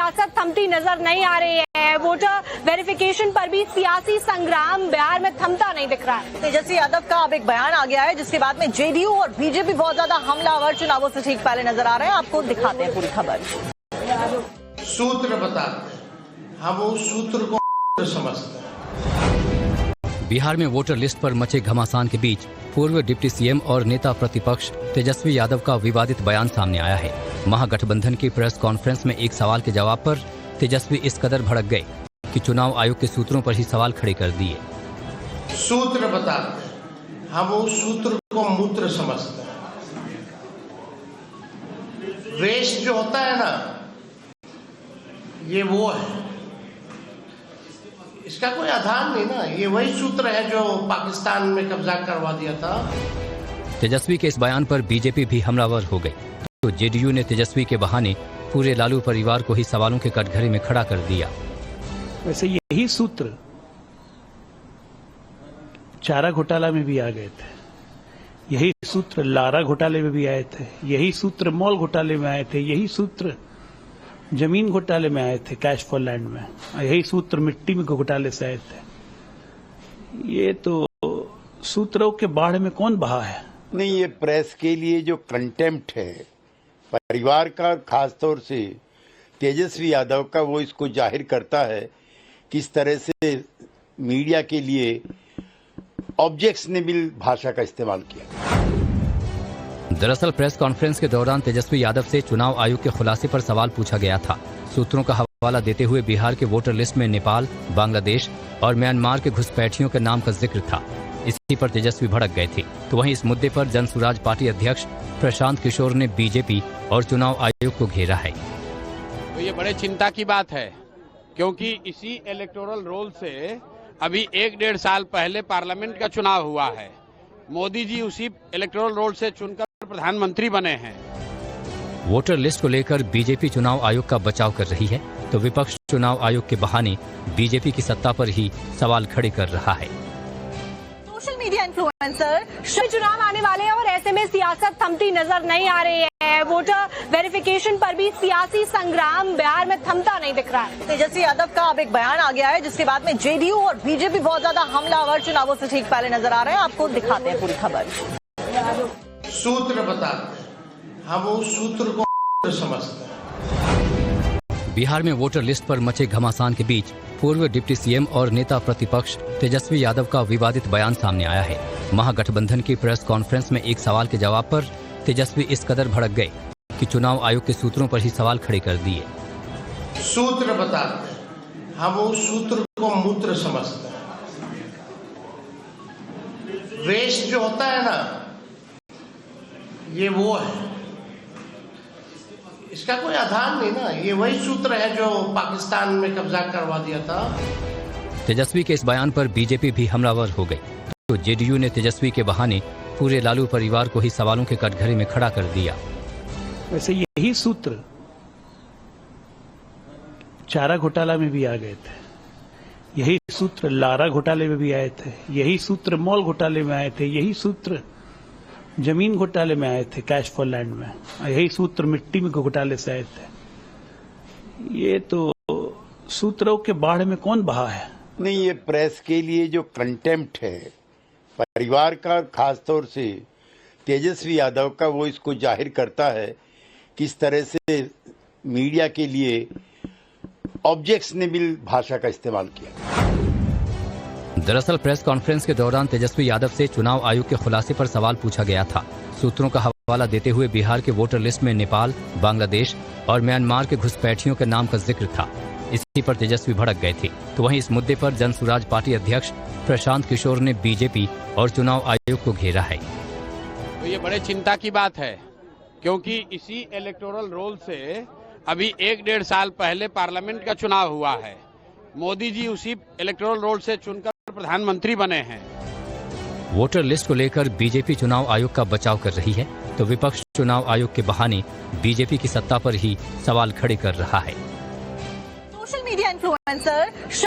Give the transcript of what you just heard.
सियासत थमती नजर नहीं आ रही है। वोटर वेरिफिकेशन पर भी सियासी संग्राम बिहार में थमता नहीं दिख रहा है। तेजस्वी यादव का अब एक बयान आ गया है जिसके बाद में जेडीयू और बीजेपी बहुत ज्यादा हमलावर चुनावों से ठीक पहले नजर आ रहे हैं। आपको दिखाते हैं पूरी खबर। सूत्र बताते हैं, हम उस सूत्र को समझते हैं। बिहार में वोटर लिस्ट पर मचे घमासान के बीच पूर्व डिप्टी सीएम और नेता प्रतिपक्ष तेजस्वी यादव का विवादित बयान सामने आया है। महागठबंधन की प्रेस कॉन्फ्रेंस में एक सवाल के जवाब पर तेजस्वी इस कदर भड़क गए कि चुनाव आयोग के सूत्रों पर ही सवाल खड़े कर दिए। सूत्र बताते हैं, हम उस सूत्र को मूत्र समझते हैं। वेस्ट जो होता है ना, ये वो है, इसका कोई आधार नहीं ना। ये वही सूत्र है जो पाकिस्तान में कब्जा करवा दिया था। तेजस्वी के इस बयान पर बीजेपी भी हमलावर हो गई, तो जेडीयू ने तेजस्वी के बहाने पूरे लालू परिवार को ही सवालों के कटघरे में खड़ा कर दिया। वैसे यही सूत्र चारा घोटाला में भी आ गए थे, यही सूत्र लारा घोटाले में भी आए थे, यही सूत्र मॉल घोटाले में आए थे, यही सूत्र जमीन घोटाले में आए थे, कैश फॉर लैंड में, यही सूत्र मिट्टी में घोटाले से आए थे। ये तो सूत्रों के बाढ़ में कौन बहा है? नहीं, ये प्रेस के लिए जो कंटेम्प्ट है परिवार का, खासतौर से तेजस्वी यादव का, वो इसको जाहिर करता है किस तरह से मीडिया के लिए ऑब्जेक्शनेबल भाषा का इस्तेमाल किया। दरअसल प्रेस कॉन्फ्रेंस के दौरान तेजस्वी यादव से चुनाव आयोग के खुलासे पर सवाल पूछा गया था। सूत्रों का हवाला देते हुए बिहार के वोटर लिस्ट में नेपाल, बांग्लादेश और म्यांमार के घुसपैठियों के नाम का जिक्र था। इसी पर तेजस्वी भड़क गए थे। तो वहीं इस मुद्दे पर जनसुराज पार्टी अध्यक्ष प्रशांत किशोर ने बीजेपी और चुनाव आयोग को घेरा है। तो ये बड़े चिंता की बात है, क्योंकि इसी इलेक्टोरल रोल से अभी 1-1.5 साल पहले पार्लियामेंट का चुनाव हुआ है। मोदी जी उसी इलेक्टोरल रोल से चुनकर प्रधानमंत्री बने हैं। वोटर लिस्ट को लेकर बीजेपी चुनाव आयोग का बचाव कर रही है, तो विपक्ष चुनाव आयोग के बहाने बीजेपी की सत्ता पर ही सवाल खड़े कर रहा है। सोशल मीडिया इन्फ्लुएंसर चुनाव आने वाले हैं और ऐसे में सियासत थमती नजर नहीं आ रही है। वोटर वेरिफिकेशन पर भी सियासी संग्राम बिहार में थमता नहीं दिख रहा है। तेजस्वी यादव का अब एक बयान आ गया है जिसके बाद में जेडीयू और बीजेपी बहुत ज्यादा हमलावर चुनावों से ठीक पहले नजर आ रहे हैं। आपको दिखाते हैं पूरी खबर। सूत्र बताते हैं, हम उस सूत्र को समझते हैं। बिहार में वोटर लिस्ट पर मचे घमासान के बीच पूर्व डिप्टी सीएम और नेता प्रतिपक्ष तेजस्वी यादव का विवादित बयान सामने आया है। महागठबंधन की प्रेस कॉन्फ्रेंस में एक सवाल के जवाब पर तेजस्वी इस कदर भड़क गए कि चुनाव आयोग के सूत्रों पर ही सवाल खड़े कर दिए। सूत्र बताते हैं, हम उस सूत्र को मूत्र समझते हैं। वेस्ट जो होता है ना, ये वो है, इसका कोई आधार नहीं ना। ये वही सूत्र है जो पाकिस्तान में कब्जा करवा दिया था। तेजस्वी के इस बयान पर बीजेपी भी हमलावर हो गई, तो जेडीयू ने तेजस्वी के बहाने पूरे लालू परिवार को ही सवालों के कटघरे में खड़ा कर दिया। वैसे यही सूत्र चारा घोटाला में भी आ गए थे, यही सूत्र लारा घोटाले में भी आए थे, यही सूत्र मॉल घोटाले में आए थे, यही सूत्र जमीन घोटाले में आए थे, कैश फॉर लैंड में, यही सूत्र मिट्टी में घोटाले से आए थे। ये तो सूत्रों के बाढ़ में कौन बहा है? नहीं, ये प्रेस के लिए जो कंटेम्प्ट है परिवार का, खासतौर से तेजस्वी यादव का, वो इसको जाहिर करता है किस तरह से मीडिया के लिए ऑब्जेक्शनेबल भाषा का इस्तेमाल किया। दरअसल प्रेस कॉन्फ्रेंस के दौरान तेजस्वी यादव से चुनाव आयोग के खुलासे पर सवाल पूछा गया था। सूत्रों का हवाला देते हुए बिहार के वोटर लिस्ट में नेपाल, बांग्लादेश और म्यांमार के घुसपैठियों के नाम का जिक्र था। इसी पर तेजस्वी भड़क गए थे। तो वहीं इस मुद्दे पर जनसुराज पार्टी अध्यक्ष प्रशांत किशोर ने बीजेपी और चुनाव आयोग को घेरा है। तो ये बड़े चिंता की बात है, क्योंकि इसी इलेक्टोरल रोल से अभी 1-1.5 साल पहले पार्लियामेंट का चुनाव हुआ है। मोदी जी उसी इलेक्टोरल रोल से चुनकर प्रधानमंत्री बने हैं। वोटर लिस्ट को लेकर बीजेपी चुनाव आयोग का बचाव कर रही है, तो विपक्ष चुनाव आयोग के बहाने बीजेपी की सत्ता पर ही सवाल खड़े कर रहा है। Social media influencer